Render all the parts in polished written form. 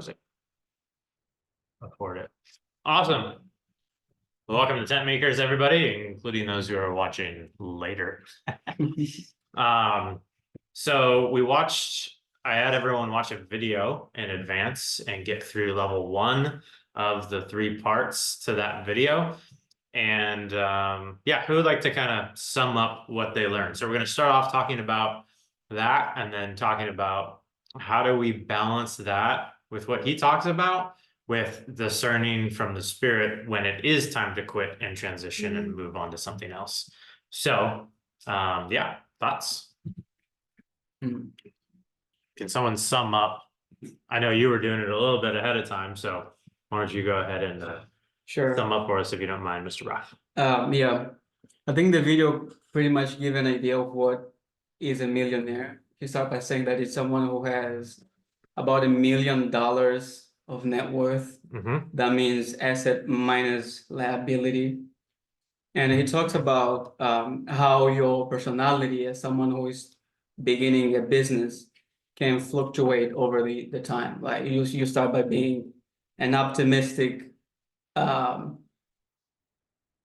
wasn't afford it. Awesome. Welcome to Tent Makers, everybody, including those who are watching later. So I had everyone watch a video in advance and get through level 1 of the 3 parts to that video. And yeah, who would like to kind of sum up what they learned? So we're going to start off talking about that and then talking about how do we balance that with what he talks about with discerning from the spirit when it is time to quit and transition and move on to something else. So yeah, thoughts? Can someone sum up? I know you were doing it a little bit ahead of time, so why don't you go ahead and Sure. sum up for us if you don't mind, Mr. Roth. Yeah, I think the video pretty much give an idea of what is a millionaire. You start by saying that it's someone who has about $1 million of net worth. That means asset minus liability. And he talks about how your personality as someone who is beginning a business can fluctuate over the time. Like you start by being an optimistic,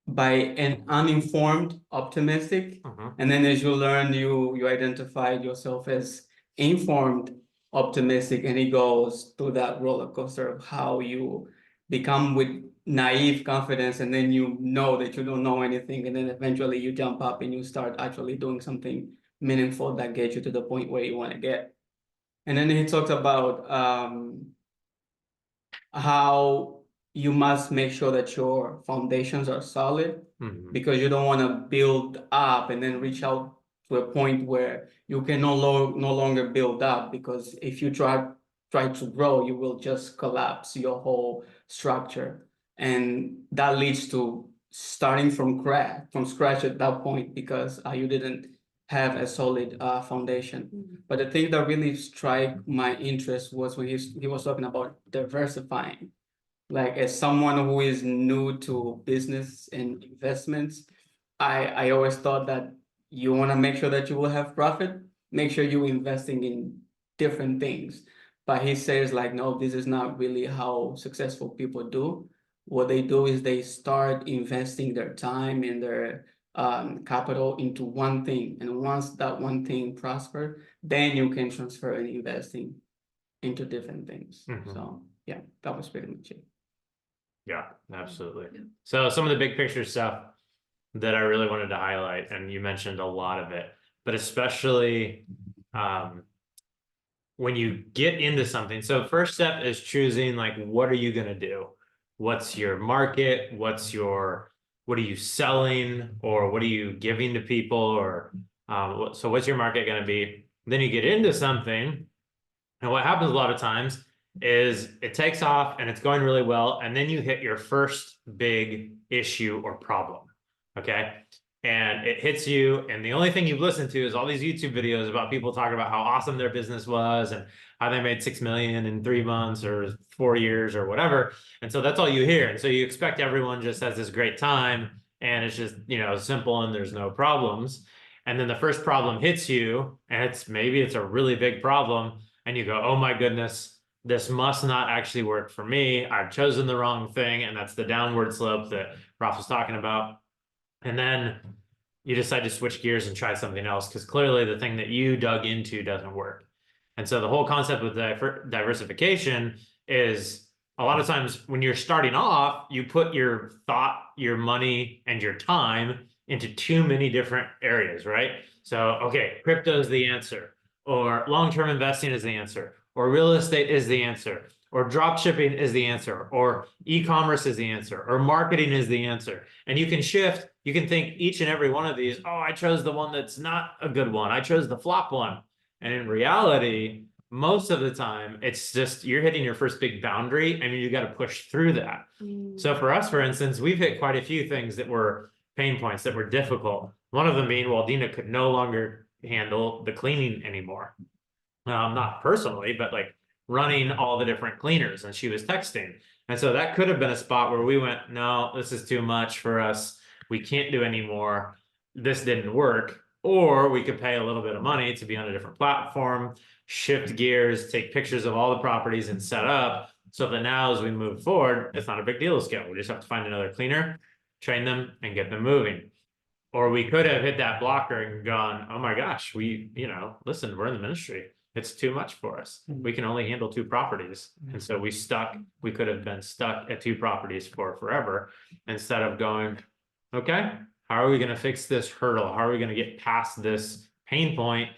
by an uninformed optimistic, and then as you learn, you identify yourself as informed optimistic, and it goes through that roller coaster of how you become with naive confidence, and then you know that you don't know anything, and then eventually you jump up and you start actually doing something meaningful that gets you to the point where you want to get. And then he talks about how you must make sure that your foundations are solid, because you don't want to build up and then reach out to a point where you can no longer build up, because if you try to grow, you will just collapse your whole structure. And that leads to starting from scratch at that point, because you didn't have a solid foundation. But the thing that really struck my interest was when he was talking about diversifying. Like, as someone who is new to business and investments, I always thought that you want to make sure that you will have profit, make sure you're investing in different things. But he says, like, no, this is not really how successful people do. What they do is they start investing their time and their capital into one thing. And once that one thing prospers, then you can transfer and investing into different things. So yeah, that was pretty much it. Yeah, absolutely. So some of the big picture stuff that I really wanted to highlight, and you mentioned a lot of it, but especially when you get into something. So first step is choosing, like, what are you going to do? What's your market? What are you selling, or what are you giving to people? Or so what's your market going to be? Then you get into something, and what happens a lot of times is it takes off and it's going really well, and then you hit your first big issue or problem, okay? And it hits you, and the only thing you've listened to is all these YouTube videos about people talking about how awesome their business was and how they made 6 million in 3 months or 4 years or whatever. And so that's all you hear. And so you expect everyone just has this great time and it's just, simple and there's no problems. And then the first problem hits you, and maybe it's a really big problem, and you go, oh my goodness, this must not actually work for me. I've chosen the wrong thing. And that's the downward slope that Ralph was talking about. And then you decide to switch gears and try something else, because clearly the thing that you dug into doesn't work. And so the whole concept with diversification is, a lot of times when you're starting off, you put your thought, your money, and your time into too many different areas, right? So, okay, crypto is the answer, or long-term investing is the answer, or real estate is the answer, or drop shipping is the answer, or e-commerce is the answer, or marketing is the answer. And you can shift, you can think each and every one of these, oh, I chose the one that's not a good one. I chose the flop one. And in reality, most of the time, it's just you're hitting your first big boundary and you got to push through that. So for us, for instance, we've hit quite a few things that were pain points, that were difficult. One of them being, well, Dina could no longer handle the cleaning anymore. Not personally, but like running all the different cleaners, and she was texting. And so that could have been a spot where we went, no, this is too much for us. We can't do anymore. This didn't work. Or we could pay a little bit of money to be on a different platform, shift gears, take pictures of all the properties and set up so that now as we move forward, it's not a big deal to scale. We just have to find another cleaner, train them, and get them moving. Or we could have hit that blocker and gone, oh my gosh, listen, we're in the ministry. It's too much for us. We can only handle 2 properties. And so we could have been stuck at 2 properties for forever instead of going, okay, how are we going to fix this hurdle? How are we going to get past this pain point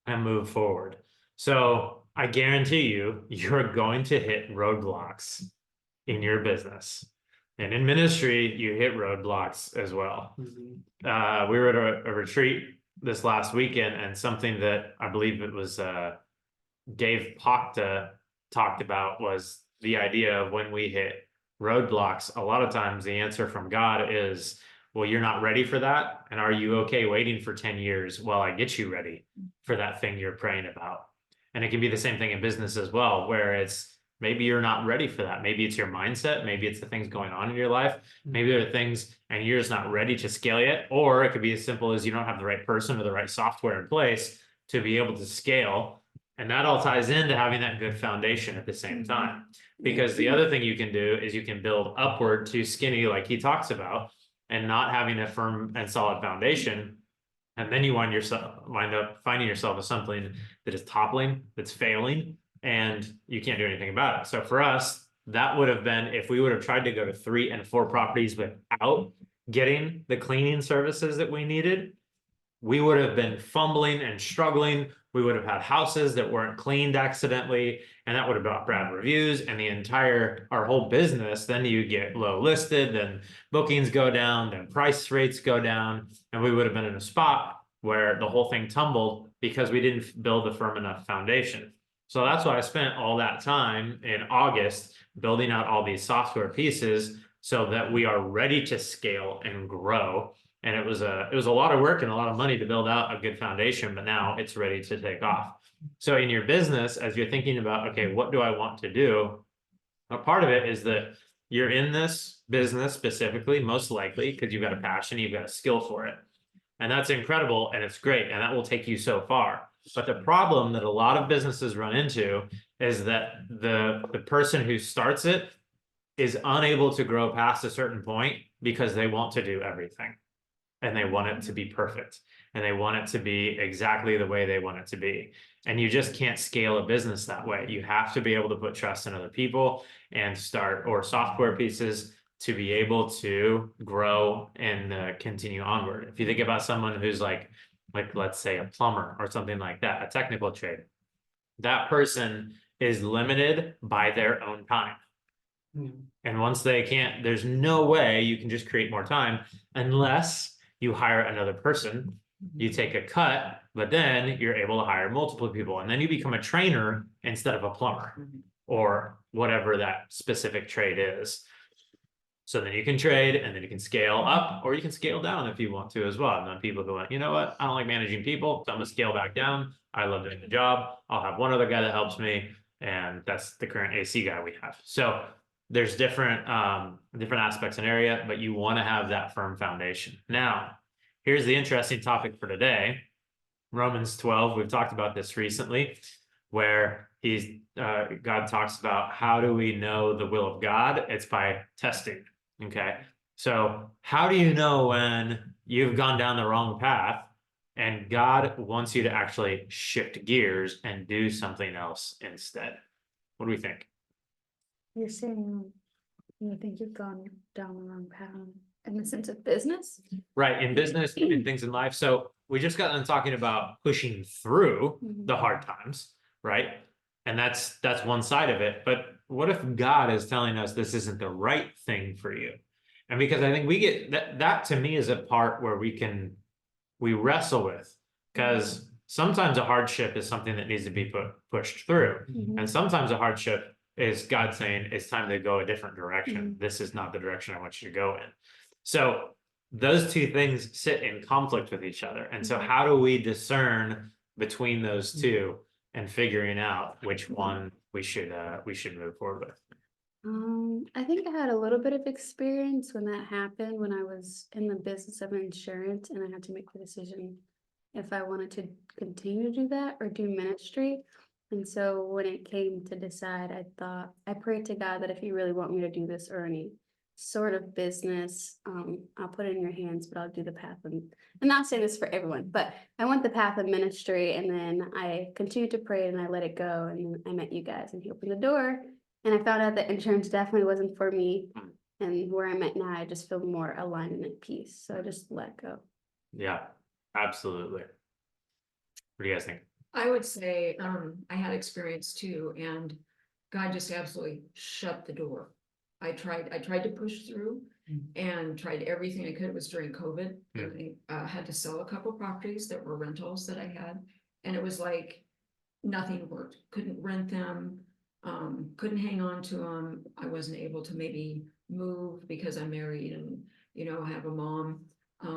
and move forward? So I guarantee you're going to hit roadblocks in your business. And in ministry, you hit roadblocks as well. We were at a retreat this last weekend, and something that I believe it was Dave Pachta talked about was the idea of when we hit roadblocks, a lot of times the answer from God is, well, you're not ready for that. And are you okay waiting for 10 years while I get you ready for that thing you're praying about? And it can be the same thing in business as well, where it's, maybe you're not ready for that. Maybe it's your mindset. Maybe it's the things going on in your life. Maybe there are things and you're just not ready to scale yet. Or it could be as simple as you don't have the right person or the right software in place to be able to scale. And that all ties into having that good foundation at the same time. Because the other thing you can do is you can build upward to skinny, like he talks about, and not having a firm and solid foundation. And then you wind up finding yourself with something that is toppling, that's failing, and you can't do anything about it. So for us, that would have been, if we would have tried to go to 3 and 4 properties without getting the cleaning services that we needed, we would have been fumbling and struggling. We would have had houses that weren't cleaned accidentally, and that would have brought bad reviews, and our whole business, then you get low listed, then bookings go down, then price rates go down, and we would have been in a spot where the whole thing tumbled because we didn't build a firm enough foundation. So that's why I spent all that time in August building out all these software pieces so that we are ready to scale and grow. And it was a lot of work and a lot of money to build out a good foundation, but now it's ready to take off. So in your business, as you're thinking about, okay, what do I want to do? A part of it is that you're in this business specifically, most likely, because you've got a passion, you've got a skill for it. And that's incredible and it's great. And that will take you so far. But the problem that a lot of businesses run into is that the person who starts it is unable to grow past a certain point because they want to do everything. And they want it to be perfect. And they want it to be exactly the way they want it to be. And you just can't scale a business that way. You have to be able to put trust in other people and or software pieces to be able to grow and continue onward. If you think about someone who's like let's say a plumber or something like that, a technical trade, that person is limited by their own time. And once they can't, there's no way you can just create more time unless you hire another person. You take a cut, but then you're able to hire multiple people, and then you become a trainer instead of a plumber or whatever that specific trade is. So then you can trade and then you can scale up or you can scale down if you want to as well. And then people go, you know what? I don't like managing people, so I'm gonna scale back down. I love doing the job. I'll have one other guy that helps me, and that's the current AC guy we have. So there's different aspects and area, but you want to have that firm foundation. Now, here's the interesting topic for today. Romans 12, we've talked about this recently, where God talks about how do we know the will of God? It's by testing. Okay. So how do you know when you've gone down the wrong path and God wants you to actually shift gears and do something else instead? What do we think? You're saying you think you've gone down the wrong path in the sense of business? Right, in business, in things in life. So we just got done talking about pushing through the hard times, right? And that's one side of it. But what if God is telling us this isn't the right thing for you? And because I think we get that to me is a part where we wrestle with, because sometimes a hardship is something that needs to be pushed through. And sometimes a hardship is God saying it's time to go a different direction. This is not the direction I want you to go in. So those two things sit in conflict with each other. And so how do we discern between those two and figuring out which one we should move forward with? I think I had a little bit of experience when that happened when I was in the business of insurance and I had to make the decision if I wanted to continue to do that or do ministry. And so when it came to decide, I prayed to God that if you really want me to do this or any sort of business, I'll put it in your hands, but I'll do the path. And I'm not saying this for everyone, but I went the path of ministry, and then I continued to pray and I let it go. And then I met you guys and he opened the door, and I found out that insurance definitely wasn't for me. And where I'm at now, I just feel more aligned and at peace. So I just let go. Yeah, absolutely. What do you guys think? I would say, I had experience too, and God just absolutely shut the door. I tried to push through and tried everything I could. It was during COVID. And I had to sell a couple properties that were rentals that I had. And it was like, nothing worked. Couldn't rent them, couldn't hang on to them. I wasn't able to maybe move because I'm married and, you know, I have a mom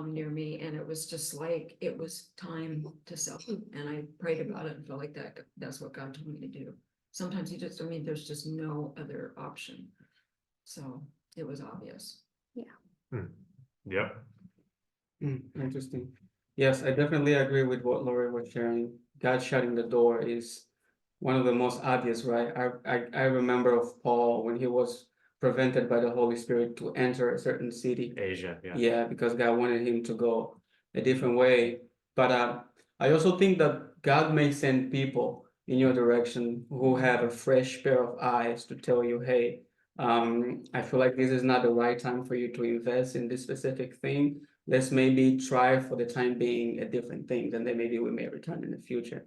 near me, and it was just like, it was time to sell. And I prayed about it and felt like that's what God told me to do. Sometimes there's just no other option. So it was obvious. Yep. Interesting. Yes, I definitely agree with what Lori was sharing. God shutting the door is one of the most obvious, right? I remember of Paul when he was prevented by the Holy Spirit to enter a certain city. Asia, yeah. Yeah, because God wanted him to go a different way. But I also think that God may send people in your direction who have a fresh pair of eyes to tell you, hey, I feel like this is not the right time for you to invest in this specific thing. Let's maybe try for the time being a different thing, and then maybe we may return in the future.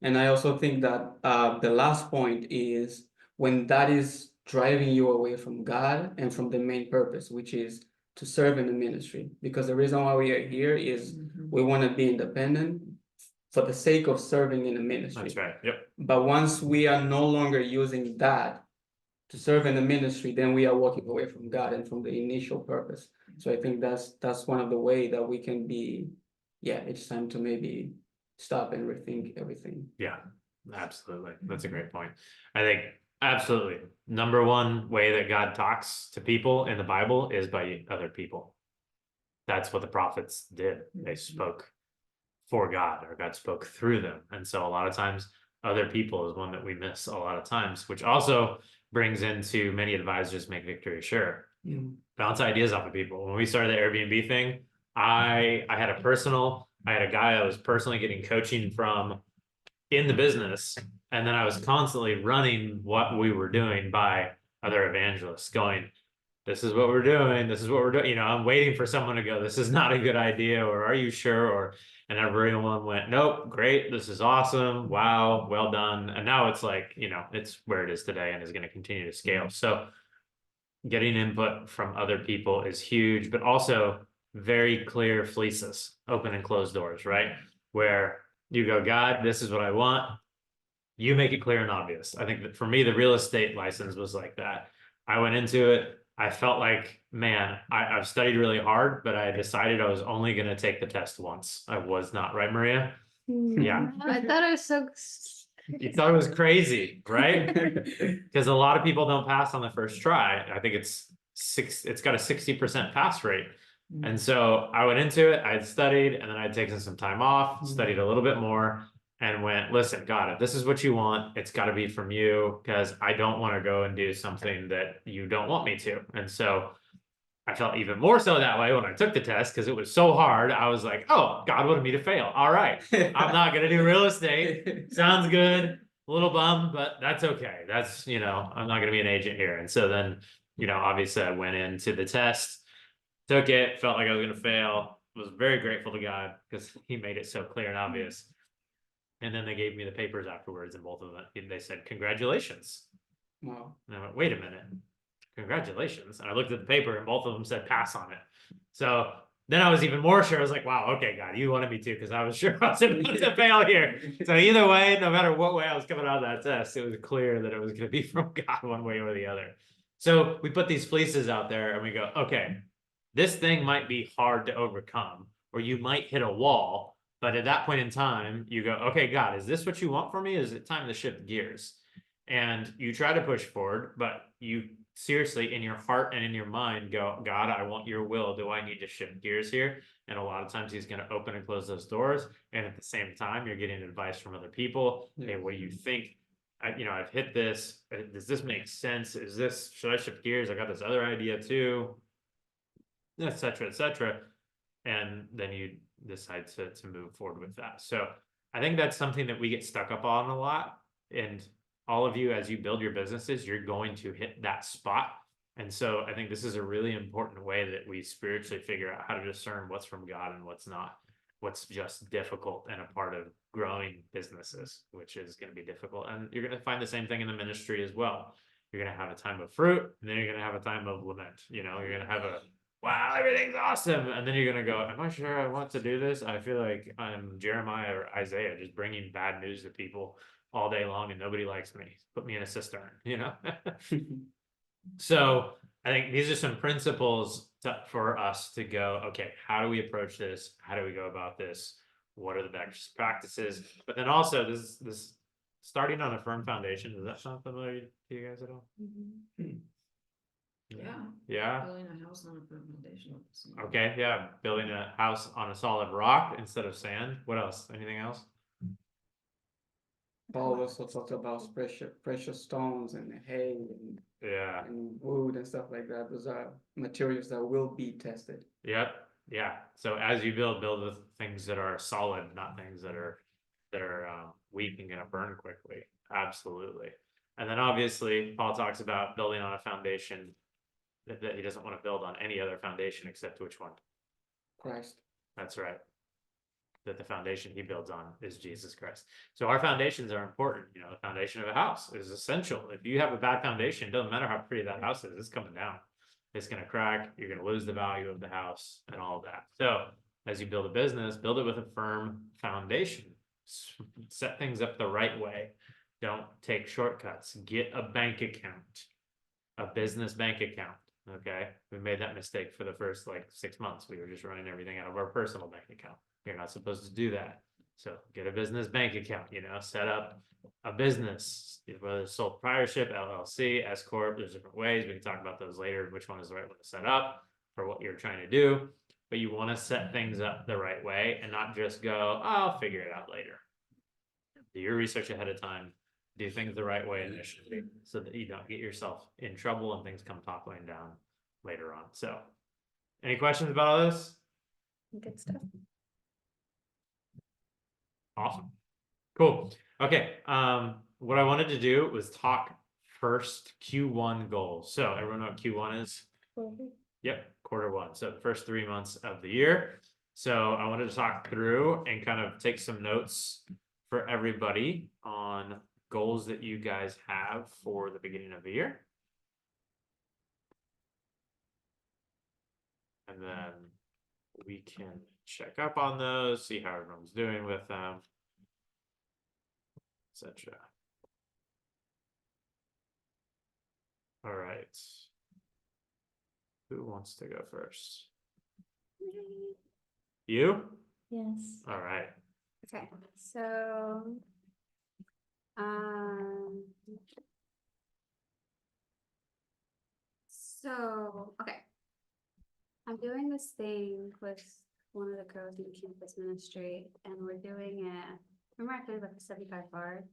And I also think that the last point is when that is driving you away from God and from the main purpose, which is to serve in the ministry. Because the reason why we are here is we want to be independent for the sake of serving in the ministry. That's right. Yep. But once we are no longer using that to serve in the ministry, then we are walking away from God and from the initial purpose. So I think that's one of the way that we can be, it's time to maybe stop and rethink everything. Yeah, absolutely. That's a great point. I think absolutely. Number one way that God talks to people in the Bible is by other people. That's what the prophets did. They spoke for God, or God spoke through them. And so a lot of times other people is one that we miss a lot of times, which also brings into many advisors make victory sure. Bounce ideas off of people. When we started the Airbnb thing, I had a guy I was personally getting coaching from in the business, and then I was constantly running what we were doing by other evangelists going, this is what we're doing, this is what we're doing, you know, I'm waiting for someone to go, this is not a good idea, or are you sure? And everyone went, nope, great, this is awesome, wow, well done. And now it's like, you know, it's where it is today and is going to continue to scale. So getting input from other people is huge, but also very clear fleeces, open and closed doors, right? Where you go, God, this is what I want. You make it clear and obvious. I think that for me, the real estate license was like that. I went into it. I felt like, man, I've studied really hard, but I decided I was only going to take the test once. I was not, right, Maria? Yeah. I thought it was so. You thought it was crazy, right? Because a lot of people don't pass on the first try. I think it's got a 60% pass rate. And so I went into it, I'd studied, and then I'd taken some time off, studied a little bit more, and went, listen, God, if this is what you want, it's got to be from you, because I don't want to go and do something that you don't want me to. And so I felt even more so that way when I took the test, because it was so hard. I was like, oh, God wanted me to fail. All right, I'm not going to do real estate. Sounds good. A little bummed, but that's okay. That's, you know, I'm not going to be an agent here. And so then, you know, obviously I went into the test, took it, felt like I was going to fail, was very grateful to God because he made it so clear and obvious. And then they gave me the papers afterwards, and both of them, they said, congratulations. Wow. And I went, wait a minute, congratulations. And I looked at the paper and both of them said pass on it. So then I was even more sure. I was like, wow, okay, God, you wanted me to, because I was sure I was about to fail here. So either way, no matter what way I was coming out of that test, it was clear that it was going to be from God one way or the other. So we put these fleeces out there and we go, okay, this thing might be hard to overcome, or you might hit a wall. But at that point in time, you go, okay, God, is this what you want for me? Is it time to shift gears? and you try to push forward, but you seriously in your heart and in your mind go, God, I want your will. Do I need to shift gears here? And a lot of times he's going to open and close those doors. And at the same time, you're getting advice from other people. Hey, what do you think? I've hit this. Does this make sense? Should I shift gears? I got this other idea too, et cetera, et cetera. And then you decide to move forward with that. So I think that's something that we get stuck up on a lot. And all of you, as you build your businesses, you're going to hit that spot. And so I think this is a really important way that we spiritually figure out how to discern what's from God and what's not, what's just difficult and a part of growing businesses, which is going to be difficult. And you're going to find the same thing in the ministry as well. You're going to have a time of fruit, and then you're going to have a time of lament. You're going to have a, wow, everything's awesome. And then you're going to go, am I sure I want to do this? I feel like I'm Jeremiah or Isaiah, just bringing bad news to people all day long and nobody likes me. Put me in a cistern, So I think these are some principles for us to go, okay, how do we approach this? How do we go about this? What are the best practices? But then also this starting on a firm foundation, does that sound familiar to you guys at all? Yeah. Building a house on a firm foundation. Okay, yeah, building a house on a solid rock instead of sand. What else? Anything else? Paul also talked about precious stones and hay and wood and stuff like that. Those are materials that will be tested. Yep. Yeah. So as you build with things that are solid, not things that are weak and gonna burn quickly. Absolutely. And then obviously Paul talks about building on a foundation that he doesn't want to build on any other foundation except which one? Christ. That's right. That the foundation he builds on is Jesus Christ. So our foundations are important. The foundation of a house is essential. If you have a bad foundation, it doesn't matter how pretty that house is, it's coming down. It's going to crack. You're going to lose the value of the house and all of that. So as you build a business, build it with a firm foundation. Set things up the right way. Don't take shortcuts. Get a bank account, a business bank account. Okay. We made that mistake for the first 6 months. We were just running everything out of our personal bank account. You're not supposed to do that. So get a business bank account, set up a business, whether it's sole proprietorship, LLC, S Corp, there's different ways. We can talk about those later, which one is the right one to set up for what you're trying to do. But you want to set things up the right way and not just go, oh, I'll figure it out later. Do your research ahead of time. Do things the right way initially so that you don't get yourself in trouble and things come toppling down later on. So any questions about all this? Good stuff. Awesome. Cool. Okay. What I wanted to do was talk first Q1 goals. So everyone know what Q1 is? Yep. Q1. So the first 3 months of the year. So I wanted to talk through and kind of take some notes for everybody on goals that you guys have for the beginning of the year. And then we can check up on those, see how everyone's doing with them, etc. All right. Who wants to go first? You? Yes. All right. Okay, so okay. I'm doing this thing with one of the girls in campus ministry, and we're doing it. Remember I told you about the 75 hard?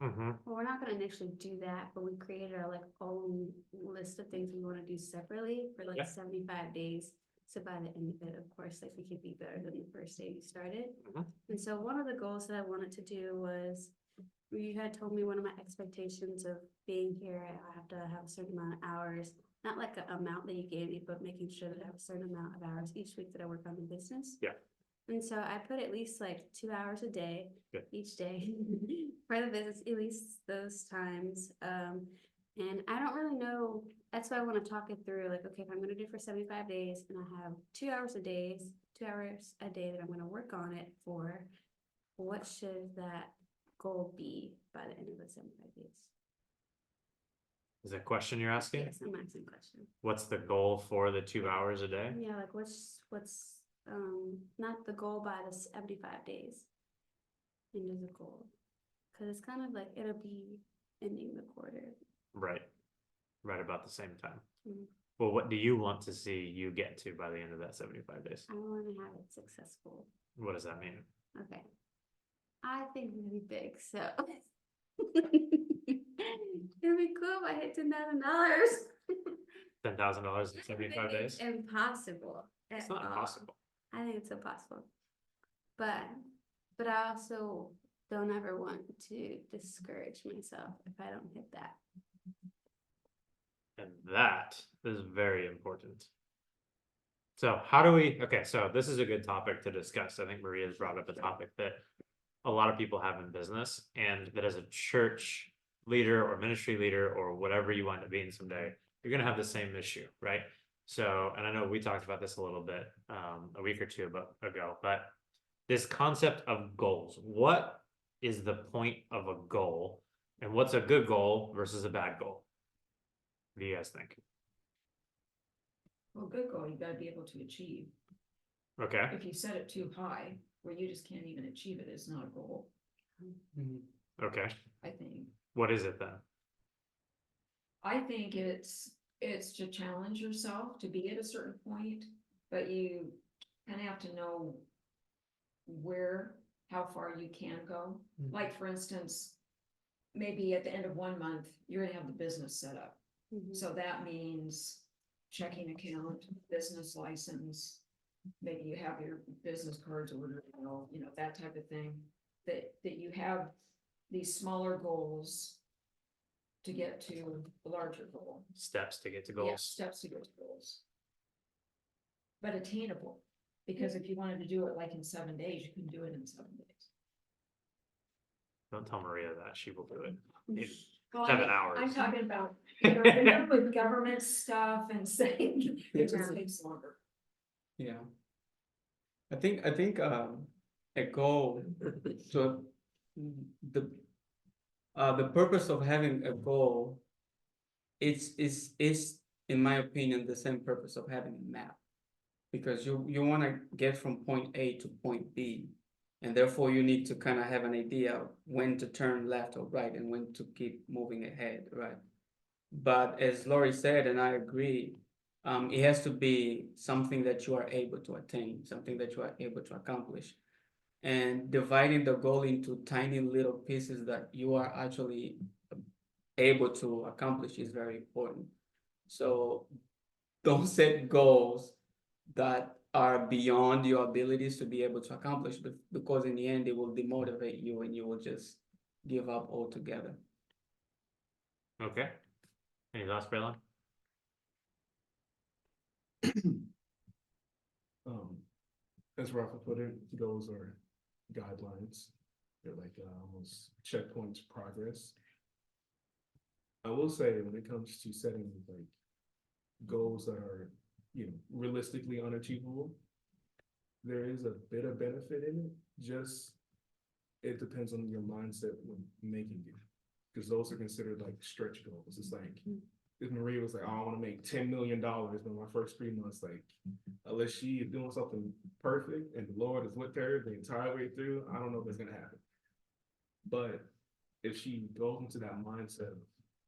Mm-hmm. Well, we're not gonna initially do that, but we created our own list of things we want to do separately for 75 days. So by the end of it, of course, we could be better than the first day we started. Mm-hmm. And so one of the goals that I wanted to do was, you had told me one of my expectations of being here, I have to have a certain amount of hours, not like an amount that you gave me, but making sure that I have a certain amount of hours each week that I work on the business. Yeah. And so I put at least 2 hours a day, Good. each day for the business, at least those times. And I don't really know, that's why I want to talk it through, okay, if I'm going to do it for 75 days and I have 2 hours a day that I'm going to work on it for, what should that goal be by the end of the 75 days? Is that a question you're asking? Yes, I'm asking a question. What's the goal for the 2 hours a day? Yeah, what's not the goal by the 75 days. And there's a goal. Because it's kind of it'll be ending the quarter. Right. Right about the same time. Mhm. Well, what do you want to see you get to by the end of that 75 days? I want to have it successful. What does that mean? Okay. I think really big, so. It'd be cool if I hit $10,000. $10,000 in I 75 think days? it's impossible. It's at not all. impossible. I think it's impossible. But I also don't ever want to discourage myself if I don't hit that. And that is very important. So how do we, okay, so this is a good topic to discuss. I think Maria's brought up a topic that a lot of people have in business, and that as a church leader or ministry leader or whatever you wind up being someday, you're gonna have the same issue, right? So, and I know we talked about this a little bit a week or two ago, but this concept of goals, what is the point of a goal, and what's a good goal versus a bad goal? What do you guys think? Well, good goal, you gotta be able to achieve. Okay, If you set it too high, where you just can't even achieve it, it's not a goal, okay, I think. what is it then? I think it's to challenge yourself to be at a certain point, but you kind of have to know how far you can go. Like, for instance, maybe at the end of 1 month, you're gonna have the business set up. Mhm. So that means checking account, business license, maybe you have your business cards ordered, that type of thing. That you have these smaller goals to get to a larger goal. Steps to get to Yeah, goals. steps to get to goals. But attainable, because if you wanted to do it like in 7 days, you couldn't do it in 7 days. Don't tell Maria that, she will do it in Well, 7 I'm hours. talking about, with government stuff and saying it just takes longer. Yeah. I think a goal, so the purpose of having a goal is in my opinion the same purpose of having a map. Because you want to get from point A to point B, and therefore you need to kind of have an idea when to turn left or right and when to keep moving ahead, right? But as Lori said, and I agree, it has to be something that you are able to attain, something that you are able to accomplish. And dividing the goal into tiny little pieces that you are actually able to accomplish is very important. So don't set goals that are beyond your abilities to be able to accomplish, but because in the end it will demotivate you and you will just give up altogether. Okay. Any thoughts, Braylon? As Rafa put it, goals are guidelines. They're like almost checkpoints of progress. I will say when it comes to setting like goals that are, realistically unachievable, there is a bit of benefit in it. Just it depends on your mindset when making it, because those are considered like stretch goals. It's like if Maria was like, oh, I want to make $10 million in my first 3 months, like unless she is doing something perfect and the Lord is with her the entire way through, I don't know if it's gonna happen. But if she goes into that mindset of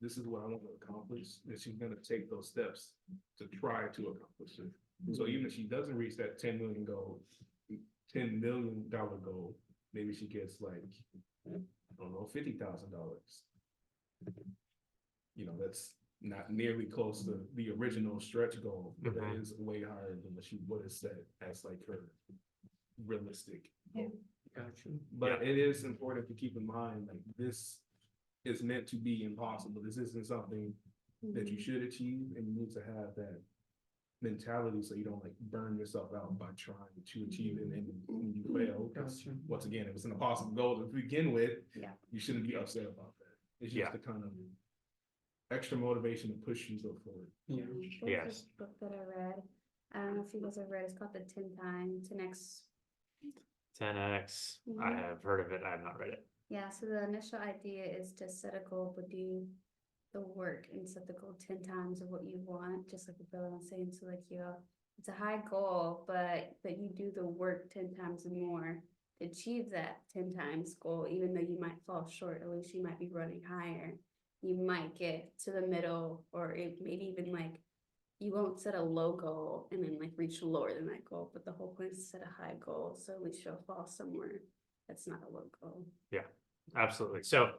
this is what I want to accomplish, then she's gonna take those steps to try to accomplish it. So even if she doesn't reach that $10 million goal, $10 million goal, maybe she gets like, I don't know, $50,000. That's not nearly close to the original stretch goal, but that is way higher than what she would have set as like her realistic goal. Gotcha. But it is important to keep in mind, like this is meant to be impossible. This isn't something that you should achieve, and you need to have that mentality so you don't like burn yourself out by trying to achieve it and you fail. Because once again, it was an impossible goal to begin with. Yeah. You shouldn't be upset about that. It's just Yeah. the kind of extra motivation to push you go forward. Yeah. There's Yes. this book that I read. I don't know if you guys have read. It's called the 10x. 10x. I Mhm. have heard of it. I have not read it. Yeah, so the initial idea is to set a goal, but do the work and set the goal 10 times of what you want, just like the brother was saying. So like it's a high goal, but you do the work 10 times more to achieve that 10 times goal, even though you might fall short, at least you might be running higher. you might get to the middle, or it maybe even like, you won't set a low goal and then like reach lower than that goal, but the whole point is to set a high goal, so at least you'll fall somewhere that's not a low goal. Absolutely. So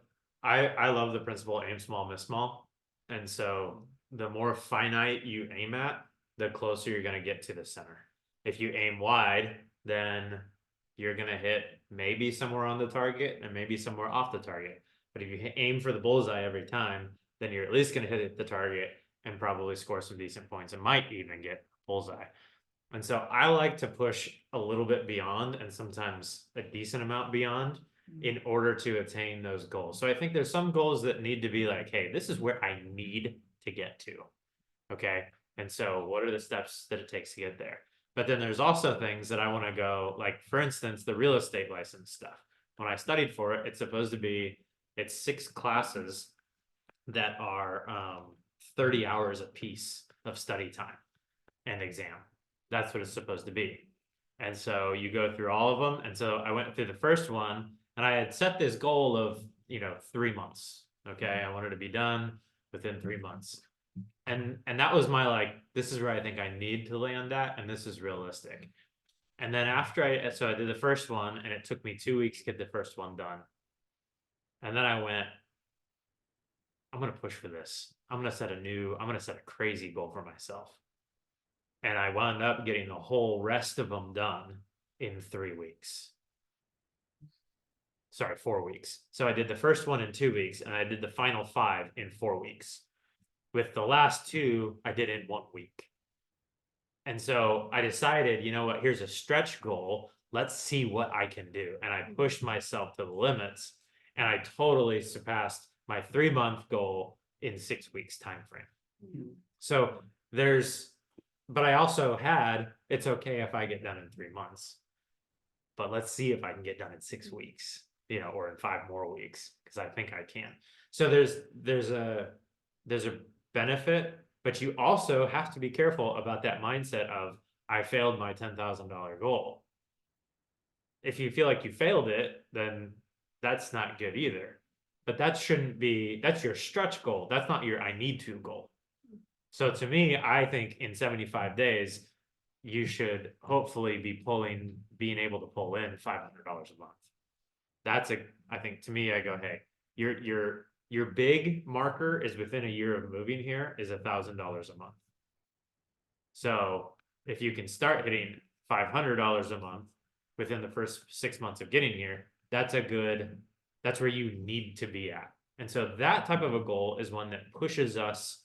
I love the principle aim small, miss small. And so the more finite you aim at, the closer you're going to get to the center. If you aim wide, then you're going to hit maybe somewhere on the target and maybe somewhere off the target. But if you aim for the bullseye every time, then you're at least going to hit the target and probably score some decent points and might even get bullseye. And so I like to push a little bit beyond and sometimes a decent amount beyond in order to attain those goals. So I think there's some goals that need to be like, hey, this is where I need to get to. Okay. And so what are the steps that it takes to get there? But then there's also things that I want to go, like, for instance, the real estate license stuff. When I studied for it, it's supposed to be, it's 6 classes that are 30 hours a piece of study time and exam. That's what it's supposed to be. And so you go through all of them. And so I went through the first one and I had set this goal of, 3 months. Okay. I wanted to be done within 3 months. And that was my, like, this is where I think I need to land at, and this is realistic. And then after I did the first one and it took me 2 weeks to get the first one done. And then I went, I'm going to push for this. I'm going to set a crazy goal for myself. And I wound up getting the whole rest of them done in 3 weeks. Sorry, 4 weeks. So I did the first one in 2 weeks and I did the final 5 in 4 weeks. With the last 2, I did in 1 week. And so I decided, you know what, here's a stretch goal. Let's see what I can do. And I pushed myself to the limits and I totally surpassed my 3-month goal in 6 weeks time frame. So but I also had, it's okay if I get done in 3 months, but let's see if I can get done in 6 weeks, or in 5 more weeks, because I think I can. So there's a benefit, but you also have to be careful about that mindset of, I failed my $10,000 goal. If you feel like you failed it, then that's not good either. But that's your stretch goal. That's not your I need to goal. So to me, I think in 75 days, you should hopefully be being able to pull in $500 a month. I think to me, I go, hey, your big marker is within a year of moving here is $1,000 a month. So if you can start hitting $500 a month within the first 6 months of getting here, that's where you need to be at. And so that type of a goal is one that pushes us,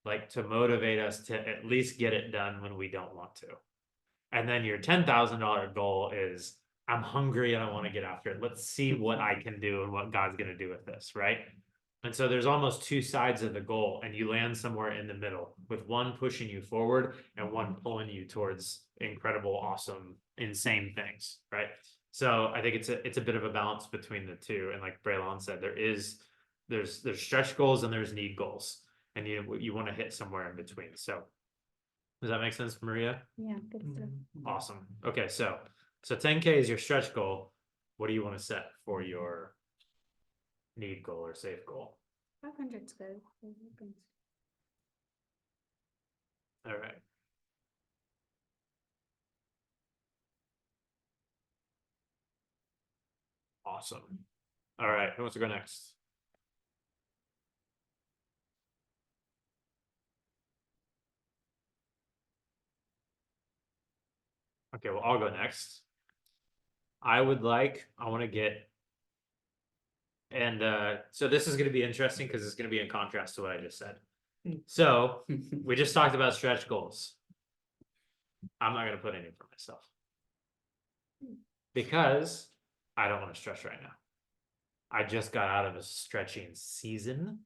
like, to motivate us to at least get it done when we don't want to. And then your $10,000 goal is, I'm hungry and I want to get after it. Let's see what I can do and what God's going to do with this, right? And so there's almost 2 sides of the goal, and you land somewhere in the middle with one pushing you forward and one pulling you towards incredible, awesome, insane things, right? So I think it's a bit of a balance between the two. And like Braylon said, there's stretch goals and there's need goals, and you want to hit somewhere in between. So does that make sense, Maria? Yeah, good stuff. Awesome. Okay, so 10K is your stretch goal. What do you want to set for your need goal or safe goal? 500's good. All right. Awesome. All right, who wants to go next? Okay, well, I'll go next. I want to get, and so this is going to be interesting because it's going to be in contrast to what I just said. So we just talked about stretch goals. I'm not going to put any for myself because I don't want to stretch right now. I just got out of a stretching season,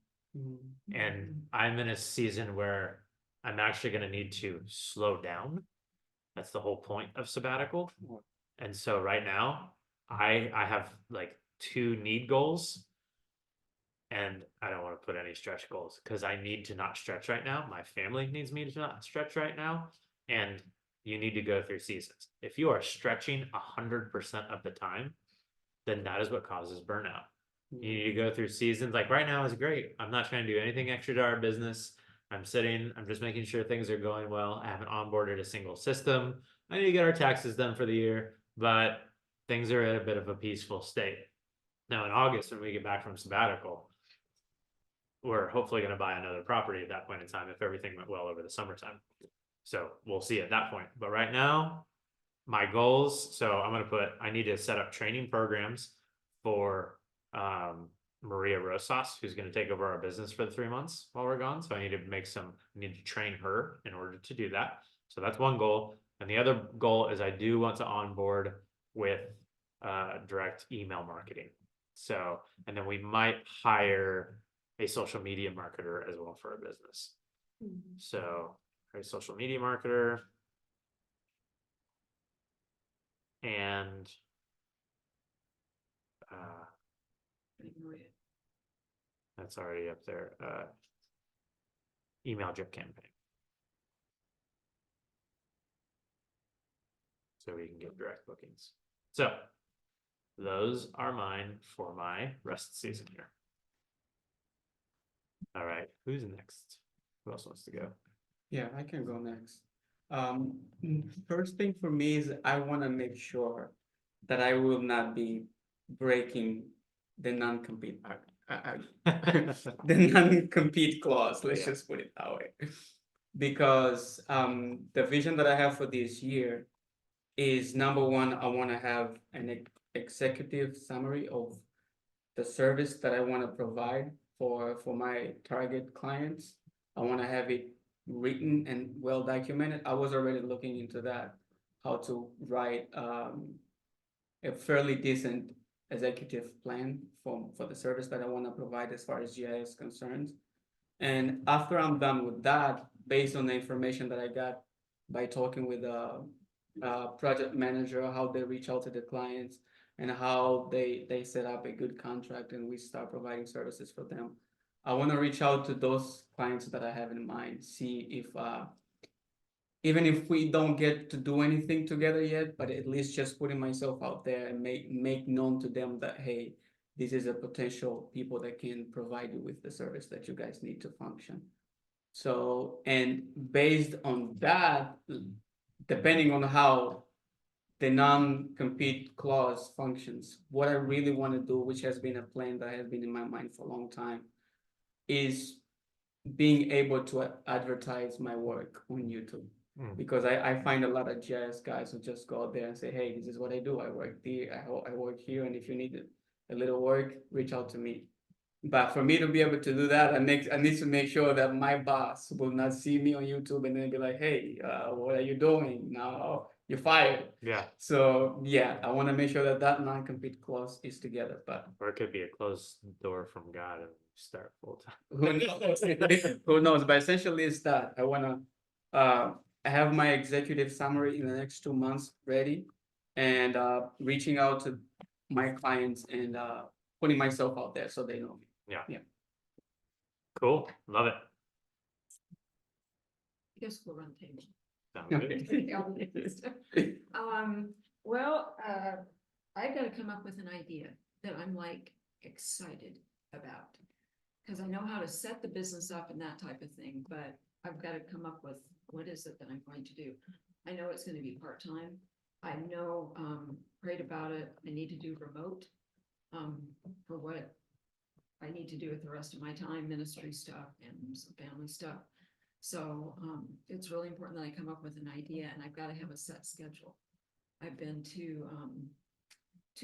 and I'm in a season where I'm actually going to need to slow down. That's the whole point of sabbatical. And so right now I have like 2 need goals, and I don't want to put any stretch goals because I need to not stretch right now. My family needs me to not stretch right now. And you need to go through seasons. If you are stretching 100% of the time, then that is what causes burnout. You need to go through seasons. Like right now is great. I'm not trying to do anything extra to our business. I'm just making sure things are going well. I haven't onboarded a single system. I need to get our taxes done for the year, but things are at a bit of a peaceful state. Now in August, when we get back from sabbatical, we're hopefully going to buy another property at that point in time if everything went well over the summertime. So we'll see at that point. But right now, my goals, so I'm going to put, I need to set up training programs for Maria Rosas, who's going to take over our business for the 3 months while we're gone. So I need to train her in order to do that. So that's one goal. And the other goal is I do want to onboard with direct email marketing. So, and then we might hire a social media marketer as well for our business. So a social media marketer. And that's already up there. Email drip campaign. So we can get direct bookings. So those are mine for my rest season here. All right, who's next? Who else wants to go? Yeah, I can go next. First thing for me is I want to make sure that I will not be breaking the non-compete the non-compete clause. Let's just put it that way. Because the vision that I have for this year is number one, I want to have an executive summary of the service that I want to provide for my target clients. I want to have it written and well documented. I was already looking into that, how to write a fairly decent executive plan for the service that I want to provide as far as GIS concerns. And after I'm done with that, based on the information that I got by talking with a project manager, how they reach out to the clients and how they set up a good contract and we start providing services for them. I want to reach out to those clients that I have in mind, see if even if we don't get to do anything together yet, but at least just putting myself out there and make known to them that, hey, this is a potential people that can provide you with the service that you guys need to function. So, and based on that, depending on how the non-compete clause functions, what I really want to do, which has been a plan that has been in my mind for a long time, is being able to advertise my work on YouTube. Because I find a lot of GIS guys who just go out there and say, hey, this is what I do. I work there, I work here, and if you need a little work, reach out to me. But for me to be able to do that, I need to make sure that my boss will not see me on YouTube and then be like, hey, what are you doing? Now you're fired. Yeah. So yeah, I want to make sure that non-compete clause is together. But Or it could be a closed door from God and start full time. who knows? Who knows? But essentially, it's that I want to have my executive summary in the next 2 months ready, and reaching out to my clients and putting myself out there so they know me. Yeah. Cool. Love it. I guess we'll run table. Sounds good. Well, I've got to come up with an idea that I'm like excited about. Because I know how to set the business up and that type of thing, but I've got to come up with what is it that I'm going to do. I know it's going to be part-time. I know, prayed about it. I need to do remote for what I need to do with the rest of my time, ministry stuff and some family stuff. So it's really important that I come up with an idea, and I've got to have a set schedule. I've been too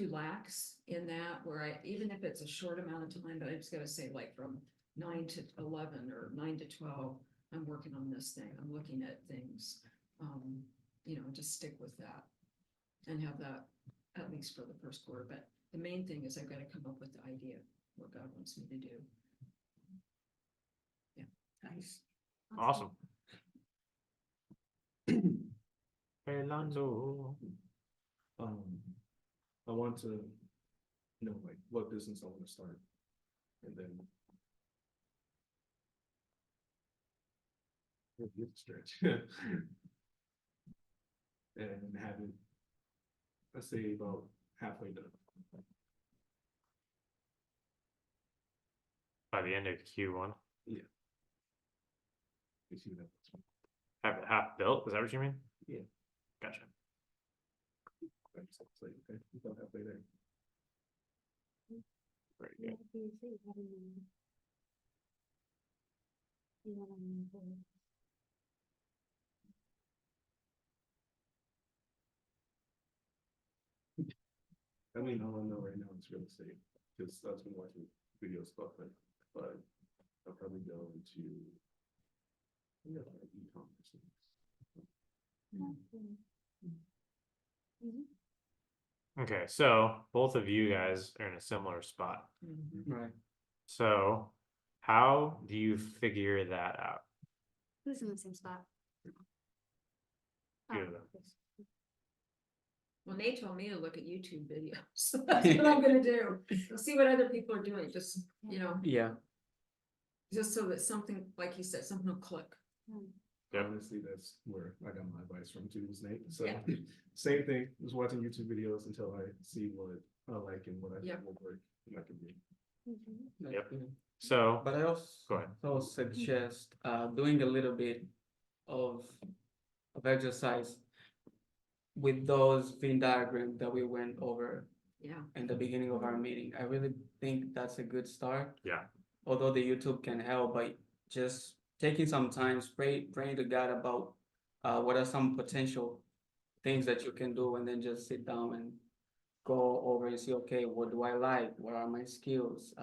lax in that, where even if it's a short amount of time, but I just got to say like from 9 to 11 or 9 to 12, I'm working on this thing. I'm looking at things, just stick with that and have that at least for the first quarter. But the main thing is I've got to come up with the idea, what God wants me to do. Yeah. Nice. Awesome. Fernando. I want to know like what business I want to start, and then stretch and have it, let's say about halfway done. by the end of Q1. You see that? Have it half built, is that what you mean? Yeah. Gotcha. Thanks. It's like, okay, we don't have later. Very Yeah, good. you say you have a name. You want a name for it. I mean, all I know right now is real estate, because I've been watching videos about it, but I'll probably go into, like e-commerce. Okay, so both of you guys are in a similar spot. Right. So how do you figure that out? Who's in the same spot? Two Oh, of them. Well, Nate told me to look at YouTube videos, so that's what I'm gonna do. I'll see what other people are doing, just, you know, Yeah. just so that something, like you said, something will click. Yep. Honestly, that's where I got my advice from too, was Nate. So Yeah. same thing, just watching YouTube videos until I see what I like and what I think Yep. will work and I can do. Mhm. Yep. So But I Go ahead. also suggest doing a little bit of exercise with those Venn diagrams that we went over Yeah, in the beginning of our meeting. I really think that's a good start. yeah, Although the YouTube can help, but just taking some time, praying to God about what are some potential things that you can do, and then just sit down and go over and see, okay, what do I like? What are my skills?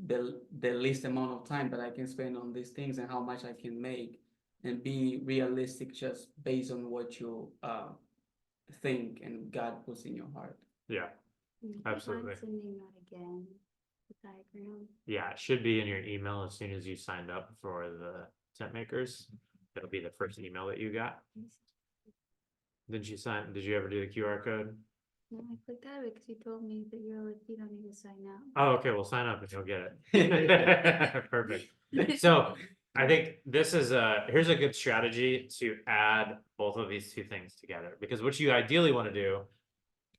The least amount of time that I can spend on these things and how much I can make, and be realistic just based on what you think and God puts in your heart. yeah, Absolutely. Mind sending that again, the diagram. yeah. It should be in your email as soon as you signed up for the tent makers. It'll be the first email that you got. Did you ever do the QR code? No, I clicked out of it because you told me that you're like, you don't need to sign up. Oh, okay, well, sign up and you'll get it. Perfect. So I think this is here's a good strategy to add both of these two things together, because what you ideally want to do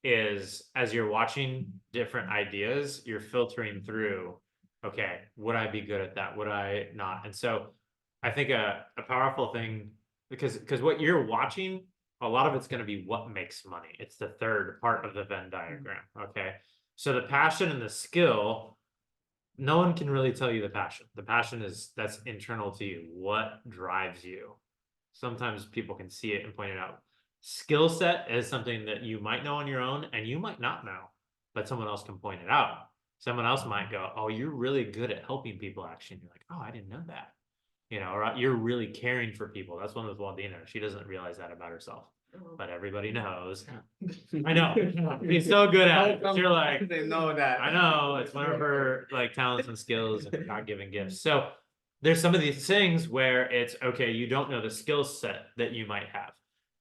is, as you're watching different ideas, you're filtering through, okay, would I be good at that? Would I not? And so I think a powerful thing, because what you're watching, a lot of it's going to be what makes money. It's the third part of the Venn diagram. Okay. So the passion and the skill, no one can really tell you the passion. The passion that's internal to you. What drives you? Sometimes people can see it and point it out. Skill set is something that you might know on your own and you might not know, but someone else can point it out. Someone else might go, oh, you're really good at helping people, actually. And you're like, oh, I didn't know that. Or you're really caring for people. That's one with Waldina. She doesn't realize that about herself, but everybody knows. I know. She's so good at it. You're like, They know that. I know, it's one of her like talents and skills and God-given gifts. So there's some of these things where it's okay, you don't know the skill set that you might have.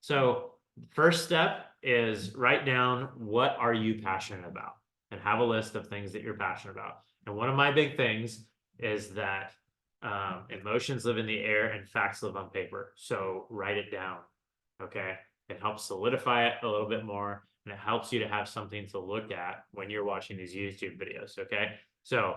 So first step is write down, what are you passionate about, and have a list of things that you're passionate about. And one of my big things is that emotions live in the air and facts live on paper. So write it down. Okay. It helps solidify it a little bit more, and it helps you to have something to look at when you're watching these YouTube videos. Okay. So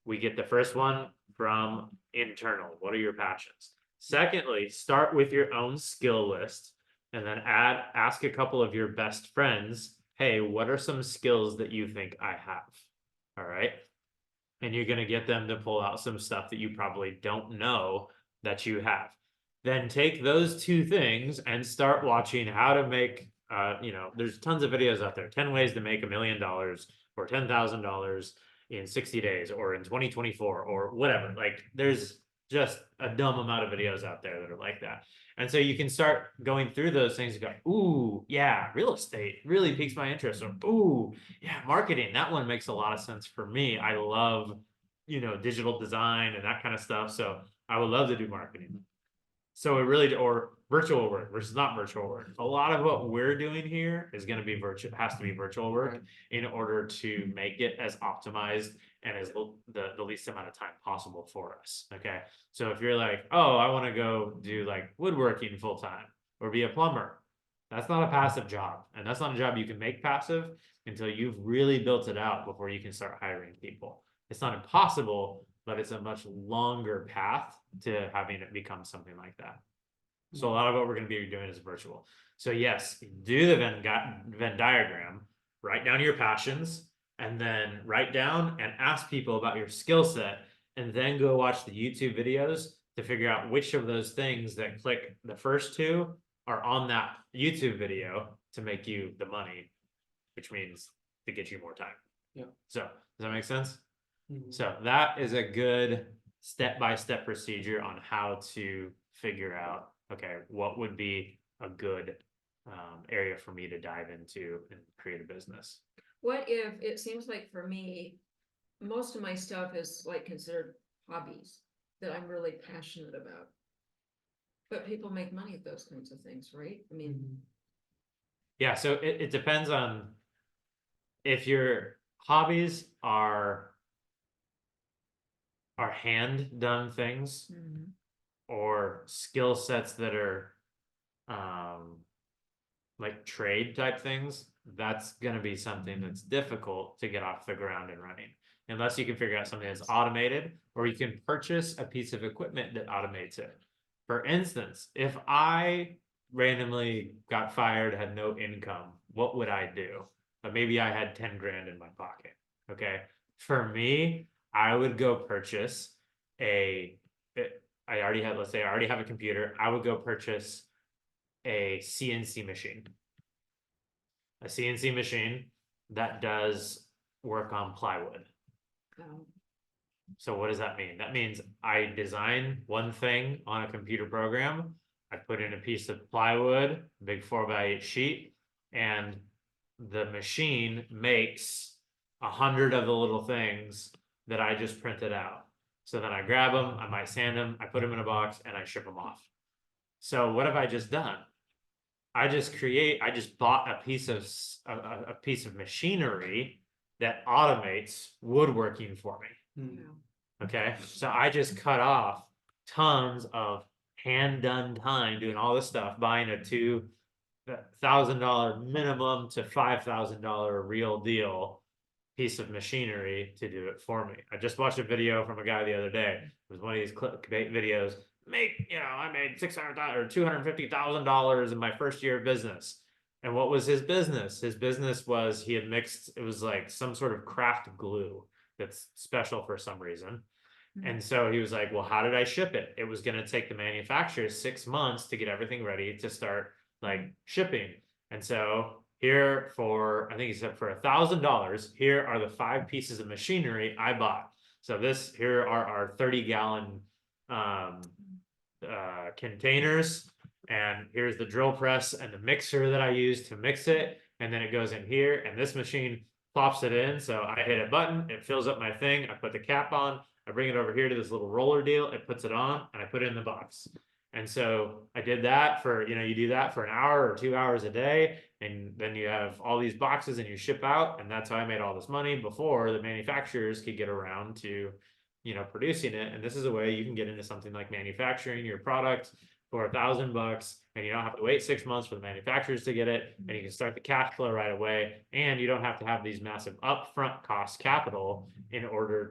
we get the first one from internal. What are your passions? Secondly, start with your own skill list, and then ask a couple of your best friends, hey, what are some skills that you think I have? All right. And you're going to get them to pull out some stuff that you probably don't know that you have. Then take those two things and start watching how to make, there's tons of videos out there, 10 ways to make $1 million or $10,000 in 60 days or in 2024 or whatever. Like there's just a dumb amount of videos out there that are like that. And so you can start going through those things and go, ooh, yeah, real estate really piques my interest. Or, ooh, yeah, marketing, that one makes a lot of sense for me. I love, digital design and that kind of stuff. So I would love to do marketing. So it really, or virtual work versus not virtual work. A lot of what we're doing here is going to be has to be virtual work in order to make it as optimized and as the least amount of time possible for us. Okay. So if you're like, oh, I want to go do like woodworking full time or be a plumber, that's not a passive job. And that's not a job you can make passive until you've really built it out before you can start hiring people. It's not impossible, but it's a much longer path to having it become something like that. So a lot of what we're going to be doing is virtual. So yes, do the Venn diagram, write down your passions, and then write down and ask people about your skill set, and then go watch the YouTube videos to figure out which of those things that click the first two are on that YouTube video to make you the money, which means to get you more time. Yeah. So does that make sense? Mhm. So that is a good step-by-step procedure on how to figure out, okay, what would be a good area for me to dive into and create a business. What if, it seems like for me, most of my stuff is like considered hobbies that I'm really passionate about. But people make money at those kinds of things, right? I mean, Mhm. Yeah, so it depends on if your hobbies are hand done things or skill sets that are like trade type things, that's gonna be something that's difficult to get off the ground and running. Unless you can figure out something that's automated, or you can purchase a piece of equipment that automates it. For instance, if I randomly got fired, had no income, what would I do? But maybe I had 10 grand in my pocket. Okay. For me, I would go purchase I already had, let's say I already have a computer. I would go purchase a CNC machine. A CNC machine that does work on plywood. um, So what does that mean? That means I design one thing on a computer program. I put in a piece of plywood, big 4x8 sheet, and the machine makes 100 of the little things that I just printed out. So then I grab them, I might sand them, I put them in a box, and I ship them off. So what have I just done? I just bought a piece of a piece of machinery that automates woodworking for me. Mhm. yeah. Okay, so I just cut off tons of hand done time doing all this stuff, buying a $2,000 minimum to $5,000 real deal piece of machinery to do it for me. I just watched a video from a guy the other day. It was one of these clickbait videos. I made $600,000 or $250,000 in my first year of business. And what was his business? His business was he had mixed, it was like some sort of craft glue that's special for some reason. And so he was like, well, how did I ship it? It was going to take the manufacturer 6 months to get everything ready to start like shipping. And so here for, I think he said for $1,000, here are the 5 pieces of machinery I bought. So here are our 30-gallon containers. And here's the drill press and the mixer that I use to mix it. And then it goes in here and this machine plops it in. So I hit a button, it fills up my thing. I put the cap on, I bring it over here to this little roller deal. It puts it on and I put it in the box. And so I did that for, you do that for an hour or 2 hours a day. And then you have all these boxes and you ship out. And that's how I made all this money before the manufacturers could get around to, producing it. And this is a way you can get into something like manufacturing your product for $1,000, and you don't have to wait 6 months for the manufacturers to get it, and you can start the cash flow right away, and you don't have to have these massive upfront cost capital in order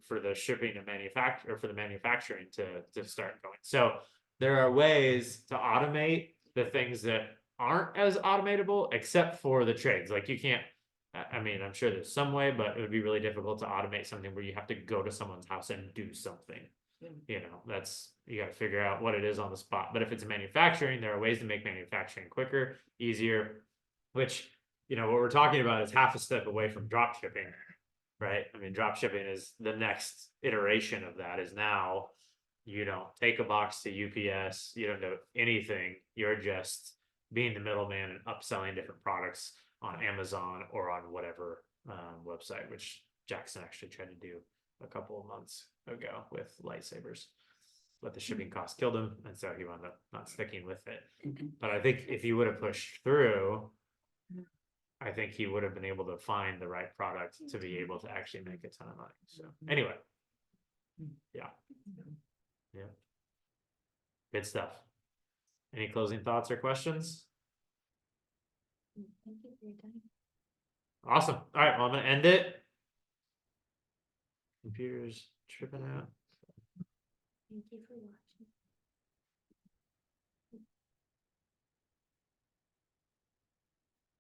for the shipping and manufacture, or for the manufacturing to start going. So there are ways to automate the things that aren't as automatable, except for the trades. Like you can't, I mean, I'm sure there's some way, but it would be really difficult to automate something where you have to go to someone's house and do something. You got to figure out what it is on the spot. But if it's manufacturing, there are ways to make manufacturing quicker, easier, which, what we're talking about is half a step away from drop shipping, right? I mean, drop shipping is the next iteration of that. Is now you don't take a box to UPS, you don't do anything. You're just being the middleman and upselling different products on Amazon or on whatever website, which Jackson actually tried to do a couple of months ago with lightsabers, but the shipping cost killed him, and so he wound up not sticking with it. But I think if he would have pushed through, I think he would have been able to find the right product to be able to actually make a ton of money. So anyway, yeah, good stuff. Any closing thoughts or questions? Thank you for your time. Awesome. All right, well, I'm gonna end it. Computer's tripping out. Thank you for watching.